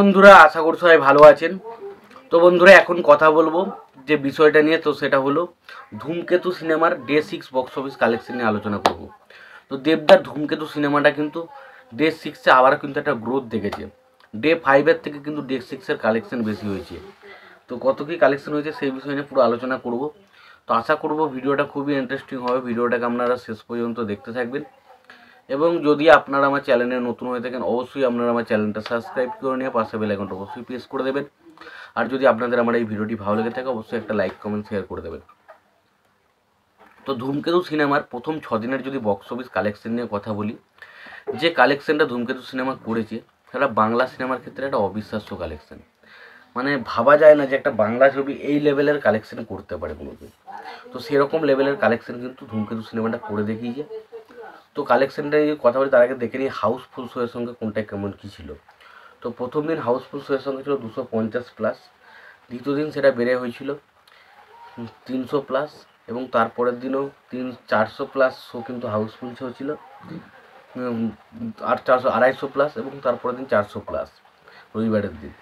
বন্ধুরা আশা করি সবাই ভালো আছেন। তো বন্ধুরা এখন কথা বলবো যে বিষয়টা নিয়ে, তো সেটা হলো ধূমকেতু সিনেমার ডে 6 বক্স অফিস কালেকশন নিয়ে আলোচনা করব। তো দেবদার ধূমকেতু সিনেমাটা কিন্তু ডে 6-এ আবার কিন্তু একটা গ্রোথ দেখেছে। ডে 5-এর থেকে কিন্তু ডে 6-এর কালেকশন বেশি হয়েছে। তো কত কী কালেকশন হয়েছে সেই বিষয় নিয়ে পুরো আলোচনা করব। তো আশা করব ভিডিওটা খুবই ইন্টারেস্টিং হবে, ভিডিওটাকে আপনারা শেষ পর্যন্ত দেখতে থাকবেন। এবং যদি আপনারা আমার চ্যানেলে নতুন হয়ে থাকেন অবশ্যই আপনারা আমার চ্যানেলটা সাবস্ক্রাইব করে নিয়ে পাশে বেল আইকনটা অবশ্যই প্রেস করে দেবেন। আর যদি আপনাদের আমার এই ভিডিওটি ভালো লেগে থাকে অবশ্যই একটা লাইক কমেন্ট শেয়ার করে দেবেন। তো ধূমকেতু সিনেমার প্রথম 6 দিনের যদি বক্স অফিস কালেকশন নিয়ে কথা বলি, যে কালেকশনটা ধূমকেতু সিনেমা করেছে সেটা বাংলা সিনেমার ক্ষেত্রে একটা অবিশ্বাস্য কালেকশন। মানে ভাবা যায় না যে একটা বাংলা ছবি এই লেভেলের কালেকশন করতে পারে কোনোদিন। তো সেরকম লেভেলের কালেকশন কিন্তু ধূমকেতু সিনেমাটা করে দেখিয়েছে। তো কালেকশনটা নিয়ে কথা বলি তার আগে দেখে নিই হাউসফুল শোয়ের সঙ্গে কোনটা কেমন কী ছিল। তো প্রথম দিন হাউসফুল শোয়ের সঙ্গে ছিল 250+, দ্বিতীয় দিন সেটা বেড়ে হয়েছিল 300+, এবং তারপরের দিনও 400+ শো কিন্তু হাউসফুল শো ছিল, আর 250+ এবং তারপরের দিন 400+ রবিবারের দিন।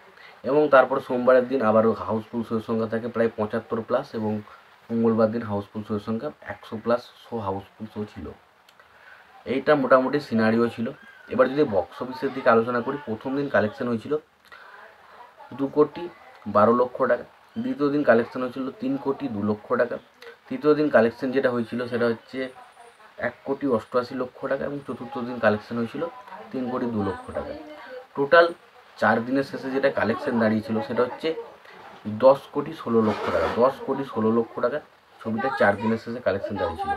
এবং তারপরে সোমবারের দিন আবারও হাউসফুল শোয়ের সংখ্যা থাকে প্রায় 75+, এবং মঙ্গলবার দিন হাউসফুল শোয়ের সংখ্যা 100+ শো হাউসফুল শো ছিল। এইটা মোটামুটি সিনারিও ছিল। এবার যদি বক্স অফিসের দিকে আলোচনা করি, প্রথম দিন কালেকশন হয়েছিল 2,12,00,000 টাকা, দ্বিতীয় দিন কালেকশন হয়েছিল 3,02,00,000 টাকা, তৃতীয় দিন কালেকশন যেটা হয়েছিল সেটা হচ্ছে 1,88,00,000 টাকা, এবং চতুর্থ দিন কালেকশন হয়েছিল 3,02,00,000 টাকা। টোটাল 4 দিনের শেষে যেটা কালেকশন দাঁড়িয়েছিল সেটা হচ্ছে 10,16,00,000 টাকা। 10,16,00,000 টাকা ছবিটা 4 দিনের শেষে কালেকশন দাঁড়িয়েছিল।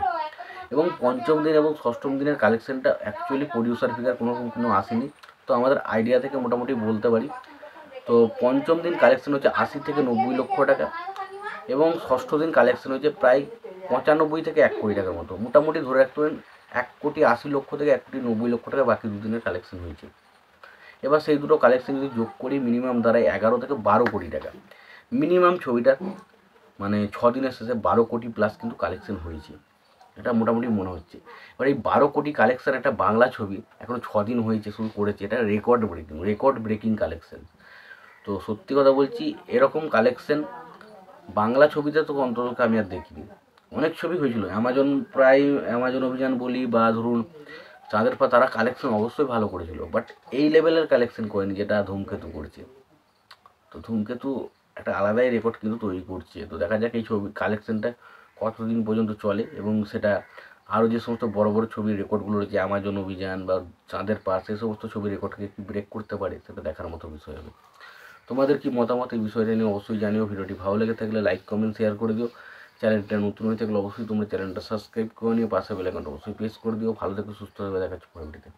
এবং পঞ্চম দিন এবং ষষ্ঠম দিনের কালেকশনটা অ্যাকচুয়ালি প্রডিউসার ফিগার কোনো আসেনি, তো আমাদের আইডিয়া থেকে মোটামুটি বলতে পারি। তো পঞ্চম দিন কালেকশন হচ্ছে 80 থেকে 90 লক্ষ টাকা, এবং ষষ্ঠ দিন কালেকশন হচ্ছে প্রায় 95 থেকে 1 কোটি টাকার মতো। মোটামুটি ধরে রাখতে পারেন 1,80,00,000 থেকে 1,90,00,000 টাকা বাকি দুদিনের কালেকশন হয়েছে। এবার সেই দুটো কালেকশন যদি যোগ করি মিনিমাম দাঁড়ায় 11 থেকে 12 কোটি টাকা। মিনিমাম ছবিটা মানে 6 দিনের শেষে 12 কোটি প্লাস কিন্তু কালেকশন হয়েছে, এটা মোটামুটি মনে হচ্ছে। এবার এই 12 কোটি কালেকশন একটা বাংলা ছবি এখনও 6 দিন হয়েছে শুরু করেছে, এটা রেকর্ড ব্রেকিং কালেকশন। তো সত্যি কথা বলছি এরকম কালেকশন বাংলা ছবিতে তো অন্তত আমি আর দেখিনি। অনেক ছবি হয়েছিল অ্যামাজন অভিযান বলি বা ধরুন চাঁদের পা, তারা কালেকশন অবশ্যই ভালো করেছিল, বাট এই লেভেলের কালেকশন করেনি যেটা ধূমকেতু করেছে। তো ধূমকেতু একটা আলাদাই রেকর্ড কিন্তু তৈরি করছে। তো দেখা যাক এই ছবি কালেকশনটা কতদিন পর্যন্ত চলে, এবং সেটা আরও যে সমস্ত বড় বড় ছবির রেকর্ডগুলো রয়েছে অ্যামাজন অভিযান বা চাঁদের পাশ, সেই সমস্ত ছবির রেকর্ডকে কি ব্রেক করতে পারে সেটা দেখার মতো বিষয় হবে। তোমাদের কি মতামত এই বিষয়টা নিয়ে অবশ্যই জানিও। ভিডিওটি ভালো লেগে থাকলে লাইক কমেন্ট শেয়ার করে দিও। চ্যানেলটা নতুন হয়ে থাকলে অবশ্যই তোমরা চ্যানেলটা সাবস্ক্রাইব করে নিও, পাশে বেল আইকনটা অবশ্যই প্রেস করে দিও। ভালো থেকো, সুস্থ হয়ে দেখাচ্ছি পরের ভিডিওতে।